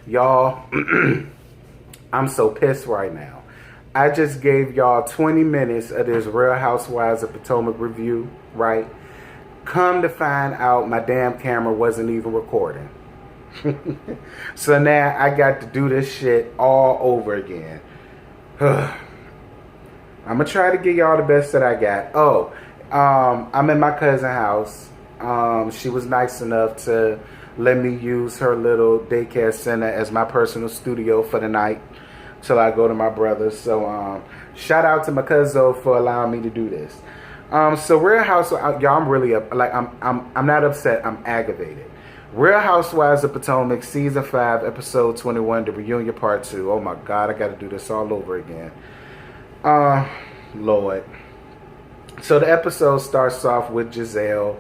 Y'all, I'm so pissed right now. I just gave y'all 20 minutes of this Real Housewives of Potomac review, right? Come to find out my damn camera wasn't even recording. So now I got to do this shit all over again. I'm going to try to give y'all the best that I got. Oh, I'm in my cousin's house. She was nice enough to let me use her little daycare center as my personal studio for the night till I go to my brother's. So shout out to my cousin for allowing me to do this. So Real Housewives, y'all, I'm really I'm not upset. I'm aggravated. Real Housewives of Potomac season 5 episode 21, the reunion part 2. Oh my God, I got to do this all over again. Lord. So the episode starts off with Gizelle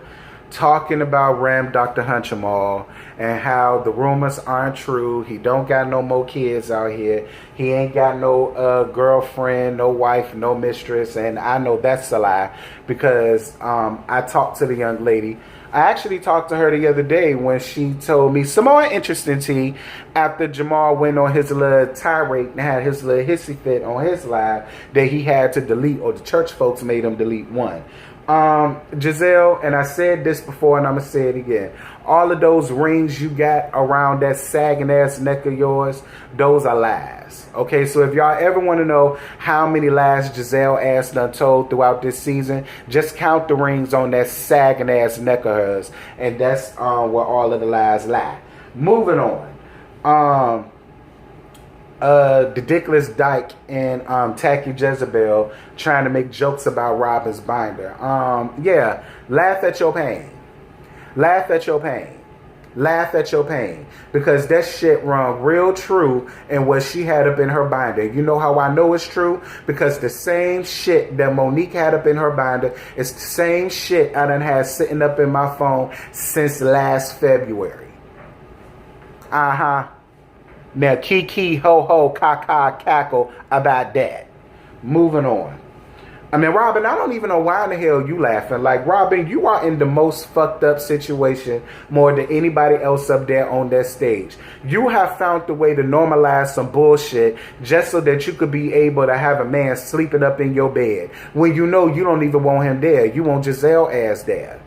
talking about Dr. Jamal and how the rumors aren't true. He don't got no more kids out here. He ain't got no girlfriend, no wife, no mistress. And I know that's a lie because I talked to the young lady. I actually talked to her the other day when she told me some more interesting tea after Jamal went on his little tirade and had his little hissy fit on his live that he had to delete, or the church folks made him delete one. Gizelle, and I said this before and I'm going to say it again. All of those rings you got around that sagging ass neck of yours, those are lies. Okay, so if y'all ever want to know how many lies Gizelle ass done told throughout this season, just count the rings on that sagging ass neck of hers. And that's where all of the lies lie. Moving on. The Dickless Dyke and Tacky Jezebel trying to make jokes about Robyn's binder. Yeah, laugh at your pain. Laugh at your pain. Laugh at your pain. Because that shit rung real true in what she had up in her binder. You know how I know it's true? Because the same shit that Monique had up in her binder is the same shit I done had sitting up in my phone since last February. Now, kiki, ho-ho, caca, cackle about that. Moving on. I mean, Robyn, I don't even know why in the hell you laughing. Like, Robyn, you are in the most fucked up situation more than anybody else up there on that stage. You have found the way to normalize some bullshit just so that you could be able to have a man sleeping up in your bed when you know you don't even want him there. You want Gizelle ass there.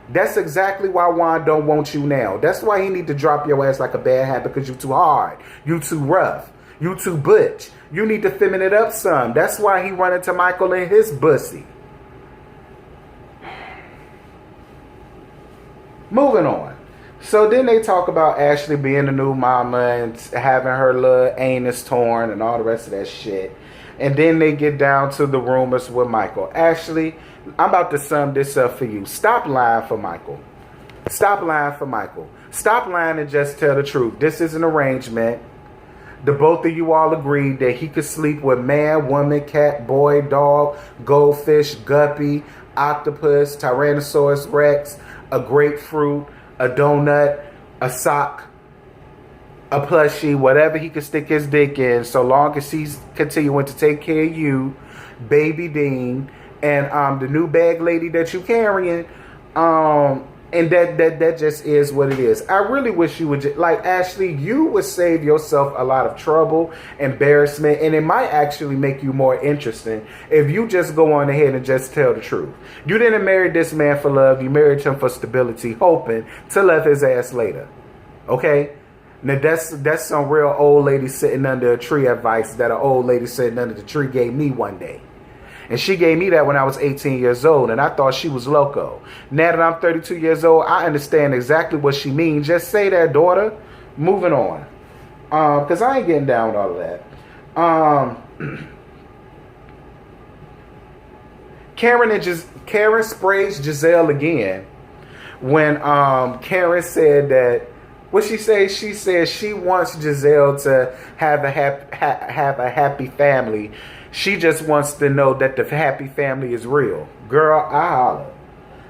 That's exactly why Juan don't want you now. That's why he need to drop your ass like a bad habit, because you too hard. You too rough. You too butch. You need to feminine it up some. That's why he run into Michael and his bussy. Moving on. So then they talk about Ashley being the new mama and having her little anus torn and all the rest of that shit. And then they get down to the rumors with Michael. Ashley, I'm about to sum this up for you. Stop lying for Michael. Stop lying for Michael. Stop lying and just tell the truth. This is an arrangement. The both of you all agreed that he could sleep with man, woman, cat, boy, dog, goldfish, guppy, octopus, Tyrannosaurus Rex, a grapefruit, a donut, a sock, a plushie, whatever he could stick his dick in, so long as he's continuing to take care of you, baby Dean, and the new bag lady that you carrying, and that just is what it is. I really wish you would like, Ashley, you would save yourself a lot of trouble, embarrassment, and it might actually make you more interesting if you just go on ahead and just tell the truth. You didn't marry this man for love. You married him for stability, hoping to love his ass later. Okay? Now that's some real old lady sitting under a tree advice that an old lady sitting under the tree gave me one day. And she gave me that when I was 18 years old, and I thought she was loco. Now that I'm 32 years old, I understand exactly what she means. Just say that, daughter. Moving on. Because I ain't getting down with all of that. Karen sprays Gizelle again when Karen said that, what she say? She said she wants Gizelle to have a happy family. She just wants to know that the happy family is real. Girl, I holler.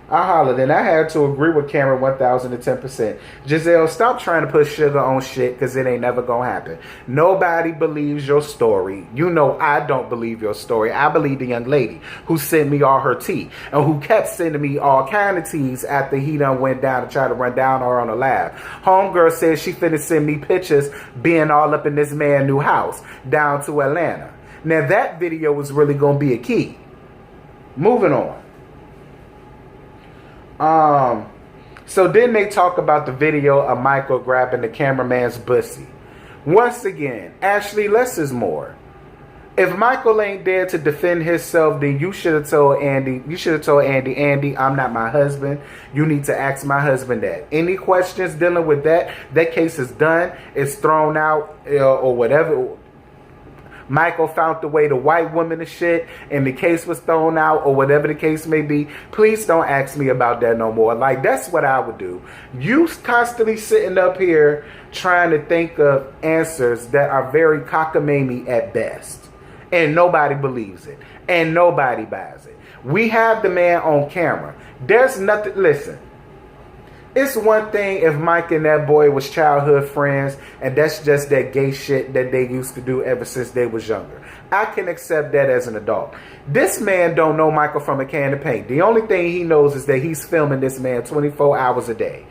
I hollered, and I had to agree with Cameron 1010%. Gizelle, stop trying to put sugar on shit, because it ain't never gonna happen. Nobody believes your story. You know I don't believe your story. I believe the young lady who sent me all her tea, and who kept sending me all kind of teas after he done went down to try to run down her on the live. Homegirl said she finna send me pictures being all up in this man's new house down to Atlanta. Now that video was really gonna be a key. Moving on. So then they talk about the video of Michael grabbing the cameraman's pussy. Once again, Ashley, less is more. If Michael ain't there to defend himself, then you should have told Andy. You should have told Andy, Andy, I'm not my husband. You need to ask my husband that. Any questions dealing with that? That case is done. It's thrown out or whatever. Michael found the way to white woman and shit, and the case was thrown out, or whatever the case may be. Please don't ask me about that no more. Like, that's what I would do. You constantly sitting up here trying to think of answers that are very cockamamie at best, and nobody believes it, and nobody buys it. We have the man on camera. There's nothing. Listen. It's one thing if Mike and that boy was childhood friends, and that's just that gay shit that they used to do ever since they was younger. I can accept that as an adult. This man don't know Michael from a can of paint. The only thing he knows is that he's filming this man 24 hours a day.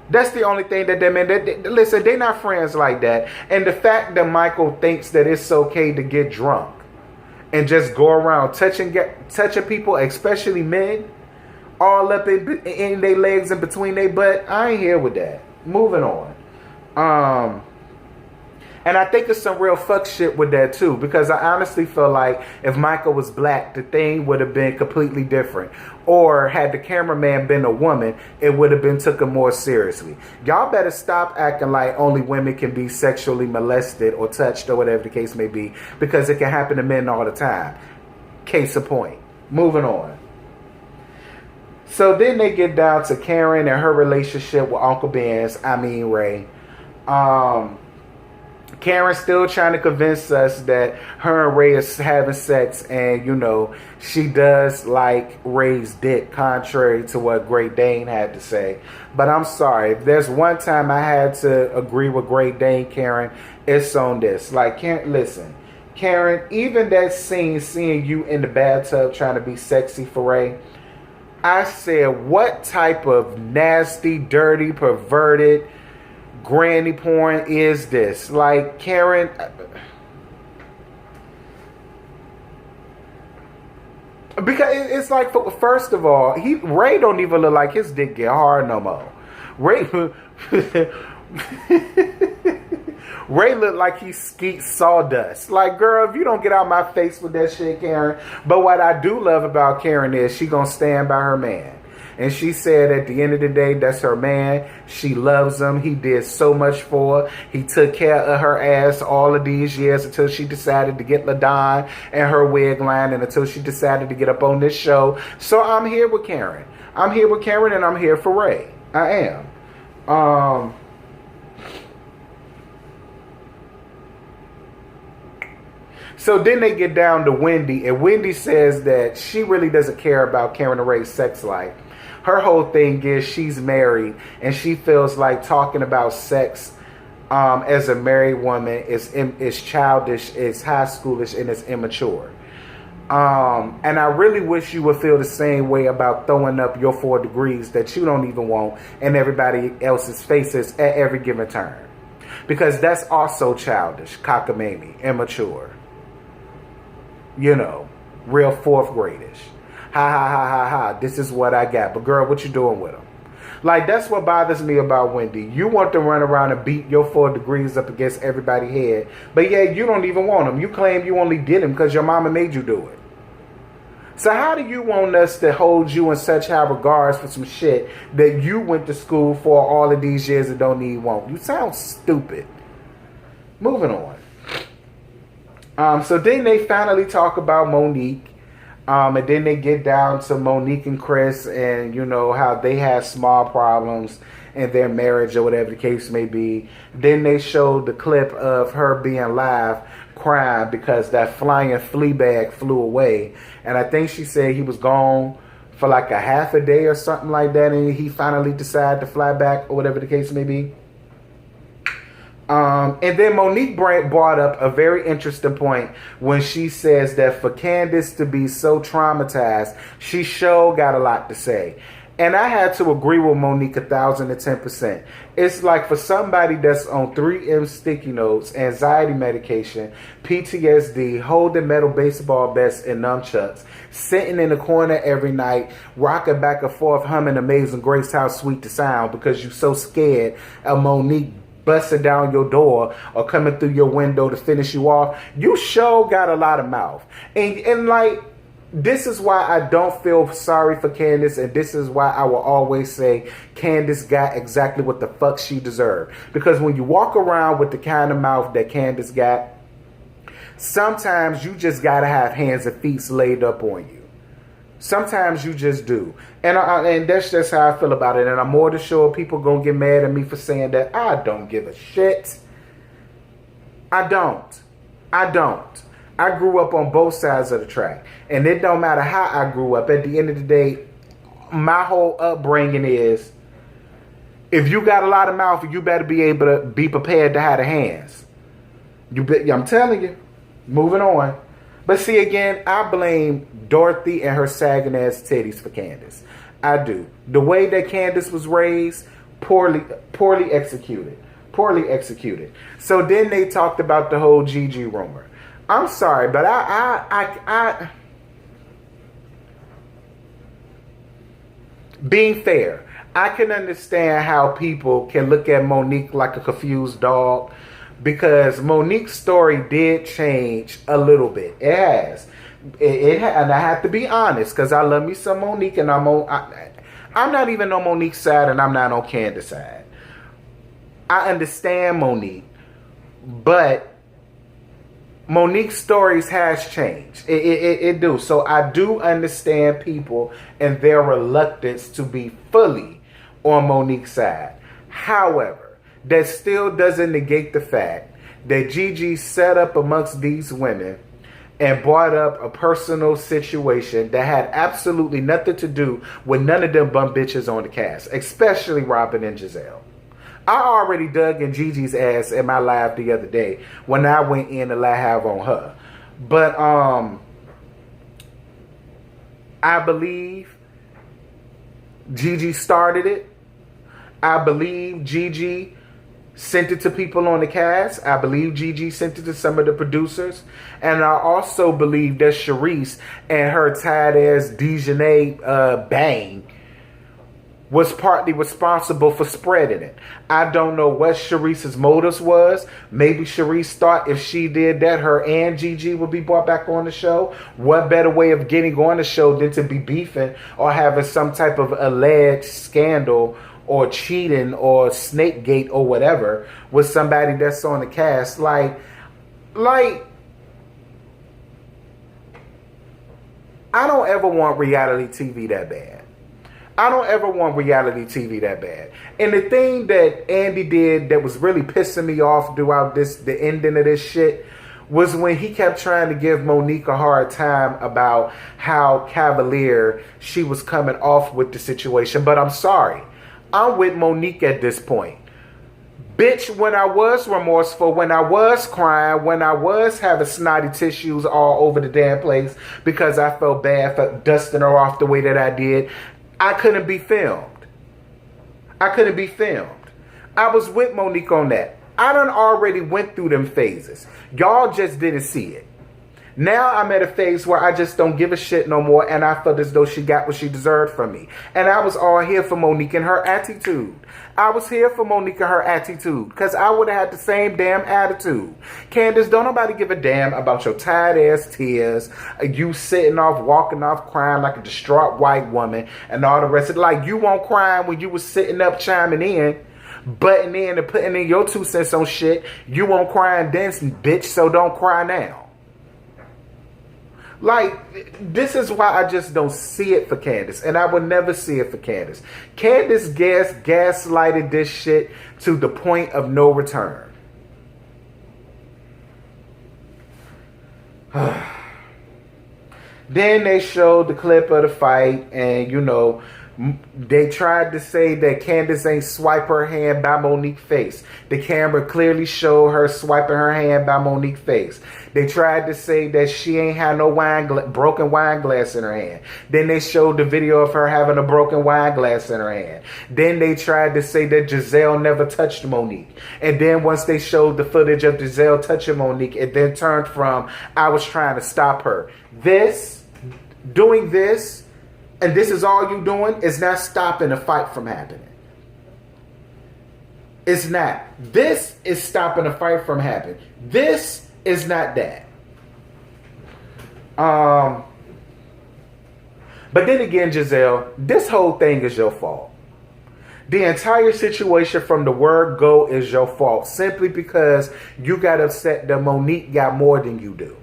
That's the only thing that man, listen, they're not friends like that. And the fact that Michael thinks that it's okay to get drunk and just go around touching people, especially men, all up in their legs and between their butt, I ain't here with that. Moving on. And I think there's some real fuck shit with that too, because I honestly feel like if Michael was black, the thing would have been completely different. Or had the cameraman been a woman, it would have been taken more seriously. Y'all better stop acting like only women can be sexually molested or touched or whatever the case may be, because it can happen to men all the time. Case in point. Moving on. So then they get down to Karen and her relationship with Uncle Ray. Karen's still trying to convince us that her and Ray is having sex, and you know, she does like Ray's dick, contrary to what Great Dane had to say. But I'm sorry, if there's one time I had to agree with Great Dane, Karen, it's on this. Like, Karen, listen, Karen, even that scene seeing you in the bathtub trying to be sexy for Ray, I said, what type of nasty, dirty, perverted granny porn is this? Like, Karen, because it's like, first of all, Ray don't even look like his dick get hard no more. Ray looked like he skeet sawdust. Like, girl, if you don't get out my face with that shit, Karen. But what I do love about Karen is she gonna stand by her man. And she said at the end of the day, that's her man. She loves him. He did so much for her. He took care of her ass all of these years until she decided to get LaDon and her wig line, and until she decided to get up on this show. So I'm here with Karen. I'm here with Karen, and I'm here for Ray. I am. So then they get down to Wendy, and Wendy says that she really doesn't care about Karen and Ray's sex life. Her whole thing is she's married, and she feels like talking about sex as a married woman is childish, it's high schoolish, and it's immature. And I really wish you would feel the same way about throwing up your 4 degrees that you don't even want in everybody else's faces at every given turn. Because that's also childish, cockamamie, immature. You know, real 4th gradish. Ha ha ha ha ha. This is what I got. But girl, what you doing with them? Like, that's what bothers me about Wendy. You want to run around and beat your 4 degrees up against everybody's head. But yeah, you don't even want them. You claim you only did them because your mama made you do it. So how do you want us to hold you in such high regards for some shit that you went to school for all of these years and don't even want? You sound stupid. Moving on. So then they finally talk about Monique. And then they get down to Monique and Chris, and you know how they have small problems in their marriage or whatever the case may be. Then they showed the clip of her being live crying because that flying flea bag flew away. And I think she said he was gone for like a half a day or something like that, and he finally decided to fly back or whatever the case may be. And then Monique brought up a very interesting point when she says that for Candiace to be so traumatized, she sure got a lot to say. And I had to agree with Monique 1,010%. It's like for somebody that's on 3M sticky notes, anxiety medication, PTSD, holding metal baseball bats and nunchucks, sitting in the corner every night, rocking back and forth, humming Amazing Grace, How Sweet the Sound, because you're so scared of Monique busting down your door or coming through your window to finish you off. You sure got a lot of mouth. And like, this is why I don't feel sorry for Candiace, and this is why I will always say Candiace got exactly what the fuck she deserved. Because when you walk around with the kind of mouth that Candiace got, sometimes you just gotta have hands and feet laid up on you. Sometimes you just do. And that's just how I feel about it. And I'm more than sure people gonna get mad at me for saying that. I don't give a shit. I don't. I grew up on both sides of the track. And it don't matter how I grew up. At the end of the day, my whole upbringing is, if you got a lot of mouth, you better be able to be prepared to have the hands. I'm telling you. Moving on. But see, again, I blame Dorothy and her sagging ass titties for Candiace. I do. The way that Candiace was raised, poorly executed. Poorly executed. So then they talked about the whole Gigi rumor. I'm sorry, but I being fair, I can understand how people can look at Monique like a confused dog, because Monique's story did change a little bit. It has. And I have to be honest, because I love me some Monique, and I'm not even on Monique's side, and I'm not on Candiace's side. I understand Monique, but Monique's stories has changed. It do. So I do understand people and their reluctance to be fully on Monique's side. However, that still doesn't negate the fact that Gigi sat up amongst these women and brought up a personal situation that had absolutely nothing to do with none of them bum bitches on the cast, especially Robyn and Gizelle. I already dug in Gigi's ass in my live the other day when I went in to live on her. But I believe Gigi started it. I believe Gigi sent it to people on the cast. I believe Gigi sent it to some of the producers. And I also believe that Charisse and her tight ass Dejanay bang was partly responsible for spreading it. I don't know what Charisse's motives was. Maybe Charisse thought if she did that, her and Gigi would be brought back on the show. What better way of getting on the show than to be beefing or having some type of alleged scandal or cheating or snakegate or whatever with somebody that's on the cast. Like, I don't ever want reality TV that bad. I don't ever want reality TV that bad. And the thing that Andy did that was really pissing me off throughout the ending of this shit was when he kept trying to give Monique a hard time about how cavalier she was coming off with the situation. But I'm sorry. I'm with Monique at this point. Bitch, when I was remorseful, when I was crying, when I was having snotty tissues all over the damn place because I felt bad for dusting her off the way that I did, I couldn't be filmed. I couldn't be filmed. I was with Monique on that. I done already went through them phases. Y'all just didn't see it. Now I'm at a phase where I just don't give a shit no more, and I felt as though she got what she deserved from me. And I was all here for Monique and her attitude. I was here for Monique and her attitude, because I would have had the same damn attitude. Candiace, don't nobody give a damn about your tired ass tears, you sitting off, walking off, crying like a distraught white woman, and all the rest of it. Like, you won't cry when you was sitting up chiming in, butting in and putting in your 2 cents on shit. You won't cry and dancing, bitch, so don't cry now. Like, this is why I just don't see it for Candiace. And I will never see it for Candiace. Candiace gaslighted this shit to the point of no return. Then they showed the clip of the fight, and you know, they tried to say that Candiace ain't swipe her hand by Monique's face. The camera clearly showed her swiping her hand by Monique's face. They tried to say that she ain't had no broken wine glass in her hand. Then they showed the video of her having a broken wine glass in her hand. Then they tried to say that Gizelle never touched Monique. And then once they showed the footage of Gizelle touching Monique, it then turned from, I was trying to stop her. Doing this, and this is all you doing, is not stopping a fight from happening. It's not. This is stopping a fight from happening. This is not that. But then again, Gizelle, this whole thing is your fault. The entire situation from the word go is your fault. Simply because you got upset that Monique got more than you do.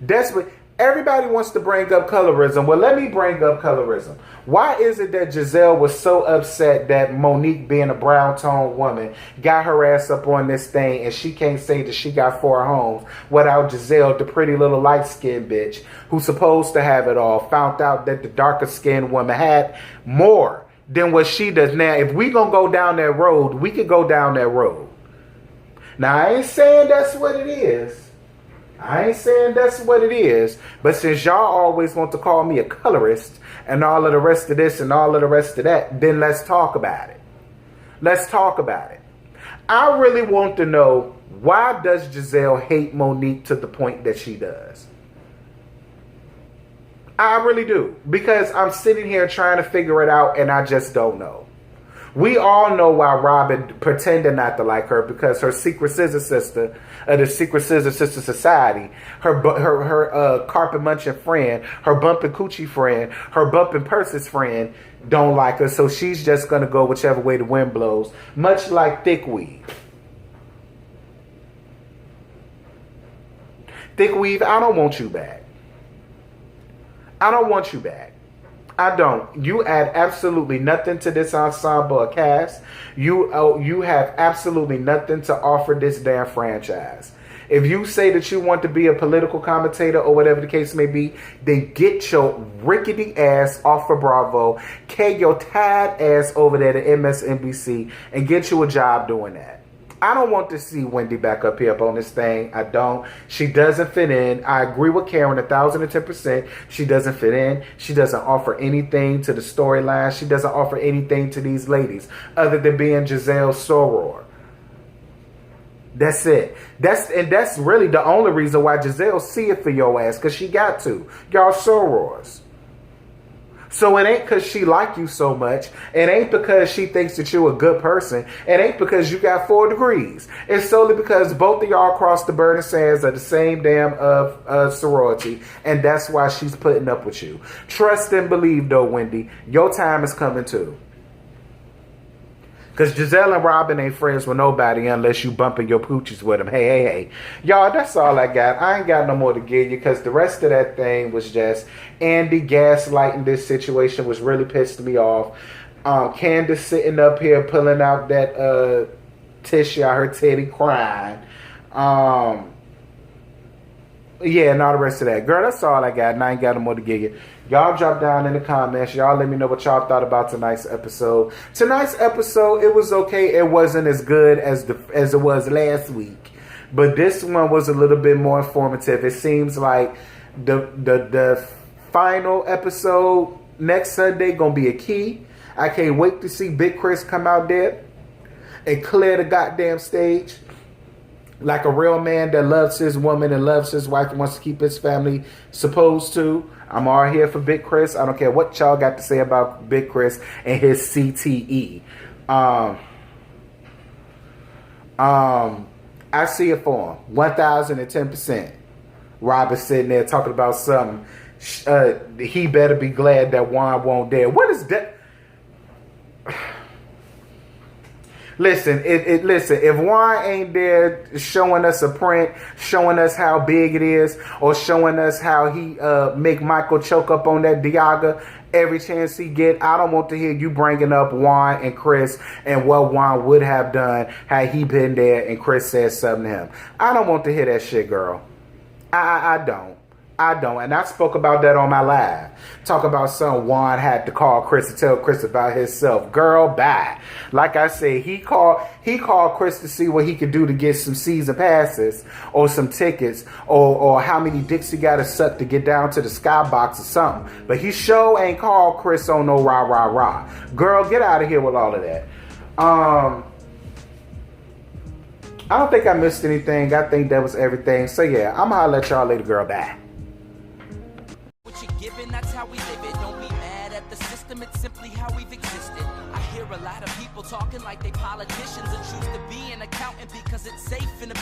That's what... Everybody wants to bring up colorism. Well, let me bring up colorism. Why is it that Gizelle was so upset that Monique, being a brown-toned woman, got her ass up on this thing and she can't say that she got 4 homes without Gizelle, the pretty little light-skinned bitch who's supposed to have it all, found out that the darker-skinned woman had more than what she does. Now, if we gonna go down that road, we could go down that road. Now, I ain't saying that's what it is. I ain't saying that's what it is, but since y'all always want to call me a colorist and all of the rest of this and all of the rest of that, then let's talk about it. Let's talk about it. I really want to know, why does Gizelle hate Monique to the point that she does? I really do, because I'm sitting here trying to figure it out and I just don't know. We all know why Robyn pretended not to like her, because her Secret Scissor Sister, the Secret Scissor Sister Society, her carpet munching friend, her bumping coochie friend, her bumping purses friend don't like her, so she's just gonna go whichever way the wind blows, much like Thick Weave. Thick Weave, I don't want you back. I don't want you back. I don't. You add absolutely nothing to this ensemble or cast. You have absolutely nothing to offer this damn franchise. If you say that you want to be a political commentator or whatever the case may be, then get your rickety ass off of Bravo, carry your tired ass over there to MSNBC, and get you a job doing that. I don't want to see Wendy back up here up on this thing. I don't. She doesn't fit in. I agree with Karen 1,010%. She doesn't fit in. She doesn't offer anything to the storyline. She doesn't offer anything to these ladies other than being Gizelle's soror. That's it. That's really the only reason why Gizelle see it for your ass, because she got to. Y'all sorors. So it ain't because she like you so much. It ain't because she thinks that you're a good person. It ain't because you got 4 degrees. It's solely because both of y'all crossed the burning sands of the same damn sorority. And that's why she's putting up with you. Trust and believe, though, Wendy. Your time is coming, too. Because Gizelle and Robyn ain't friends with nobody unless you bumping your poochies with them. Hey. Y'all, that's all I got. I ain't got no more to give you, because the rest of that thing was just Andy gaslighting this situation, which really pissed me off. Candiace sitting up here pulling out that tissue out her titty crying. Yeah, and all the rest of that. Girl, that's all I got, and I ain't got no more to give you. Y'all drop down in the comments. Y'all let me know what y'all thought about tonight's episode. Tonight's episode, it was okay. It wasn't as good as it was last week. But this one was a little bit more informative. It seems like the final episode next Sunday gonna be a key. I can't wait to see Big Chris come out there and clear the goddamn stage. Like a real man that loves his woman and loves his wife and wants to keep his family supposed to. I'm all here for Big Chris. I don't care what y'all got to say about Big Chris and his CTE. I see it for him. 1,010%. Robyn sitting there talking about something. He better be glad that Juan won't dare. What is that? Listen, listen, if Juan ain't there showing us a print, showing us how big it is, or showing us how he make Michael choke up on that Diaga every chance he get, I don't want to hear you bringing up Juan and Chris and what Juan would have done had he been there and Chris said something to him. I don't want to hear that shit, girl. I don't. I don't. And I spoke about that on my live. Talk about son Juan had to call Chris to tell Chris about himself. Girl, bye. Like I said, he called Chris to see what he could do to get some season passes or some tickets or how many dicks he got to suck to get down to the skybox or something. But he sure ain't called Chris on no rah, rah, rah. Girl, get out of here with all of that. I don't think I missed anything. I think that was everything. So yeah, I'm gonna let y'all later, girl. Bye. Given, that's how we live it. Don't be mad at the system, it's simply how we've existed. I hear a lot of people talking like they politicians and choose to be an accountant because it's safe in the business.